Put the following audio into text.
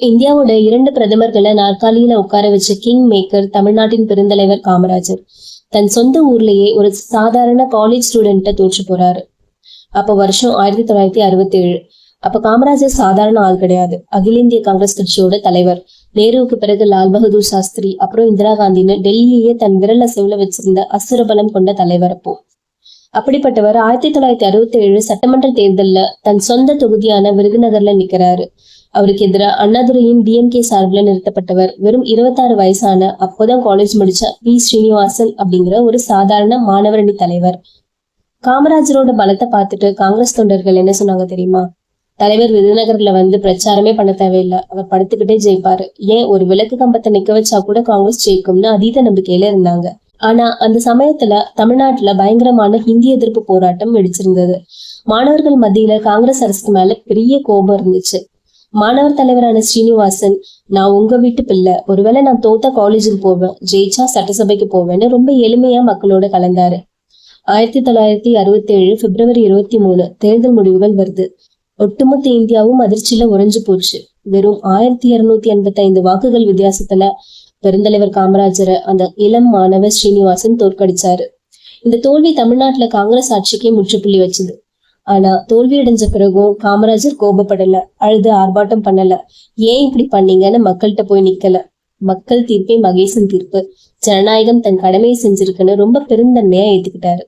இந்தியாவோட 2 பிரதமர்களை நாற்காலியில உட்கார வச்ச கிங் மேக்கர் தமிழ்நாட்டின் பெருந்தலைவர் காமராஜர் தன் சொந்த ஊர்லயே ஒரு சாதாரண காலேஜ் ஸ்டூடெண்ட்ட தோற்று போறாரு. அப்ப வருஷம் 1967. அப்ப காமராஜர் சாதாரண ஆள் கிடையாது. அகில இந்திய காங்கிரஸ் கட்சியோட தலைவர். நேருவுக்கு பிறகு லால் பகதூர் சாஸ்திரி, அப்புறம் இந்திரா காந்தின்னு டெல்லியே தன் விரல செவ்ல வச்சிருந்த அசுர பலம் கொண்ட தலைவர் அப்போ. அப்படிப்பட்டவர் 1967 சட்டமன்ற தேர்தல்ல தன் சொந்த தொகுதியான விருதுநகர்ல நிக்கிறாரு. அவருக்கு எதிராக அண்ணாதுரையின் டிஎம்கே சார்பில் நிறுத்தப்பட்டவர் வெறும் 26 வயசான அப்போதான் காலேஜ் முடிச்ச பி ஸ்ரீனிவாசன் அப்படிங்கிற ஒரு சாதாரண மாணவரணி தலைவர். காமராஜரோட பலத்தை பார்த்துட்டு காங்கிரஸ் தொண்டர்கள் என்ன சொன்னாங்க தெரியுமா? தலைவர் விருதுநகர்ல வந்து பிரச்சாரமே பண்ண தேவையில்லை, அவர் படுத்துக்கிட்டே ஜெயிப்பாரு, ஏன் ஒரு விளக்கு கம்பத்தை நிக்க வச்சா கூட காங்கிரஸ் ஜெயிக்கும்னு அதீத நம்பிக்கையில இருந்தாங்க. ஆனா அந்த சமயத்துல தமிழ்நாட்டுல பயங்கரமான ஹிந்தி எதிர்ப்பு போராட்டம் வெடிச்சிருந்தது. மாணவர்கள் மத்தியில காங்கிரஸ் அரசுக்கு மேல பெரிய கோபம் இருந்துச்சு. மாணவர் தலைவரான ஸ்ரீனிவாசன், நான் உங்க வீட்டு பிள்ளை, ஒருவேளை நான் தோத்தா காலேஜுக்கு போவேன், ஜெயிச்சா சட்டசபைக்கு போவேன்னு ரொம்ப எளிமையா மக்களோட கலந்தாரு. 1967 பிப்ரவரி 23 தேர்தல் முடிவுகள் வருது. ஒட்டுமொத்த இந்தியாவும் அதிர்ச்சியில உறைஞ்சு போச்சு. வெறும் 1285 வாக்குகள் வித்தியாசத்துல பெருந்தலைவர் காமராஜரை அந்த இளம் மாணவர் ஸ்ரீனிவாசன் தோற்கடிச்சாரு. இந்த தோல்வி தமிழ்நாட்டுல காங்கிரஸ் ஆட்சிக்கே முற்றுப்புள்ளி வச்சுது. ஆனா தோல்வி அடைஞ்ச பிறகும் காமராஜர் கோபப்படல, அழுது ஆர்ப்பாட்டம் பண்ணல. ஏன் இப்படி பண்ணீங்கன்னு மக்கள்கிட்ட போய் நிக்கல. மக்கள் தீர்ப்பே மகேசன் தீர்ப்பு, ஜனநாயகம் தன் கடமையை செஞ்சிருக்குன்னு ரொம்ப பெருந்தன்மையா ஏத்துக்கிட்டாரு.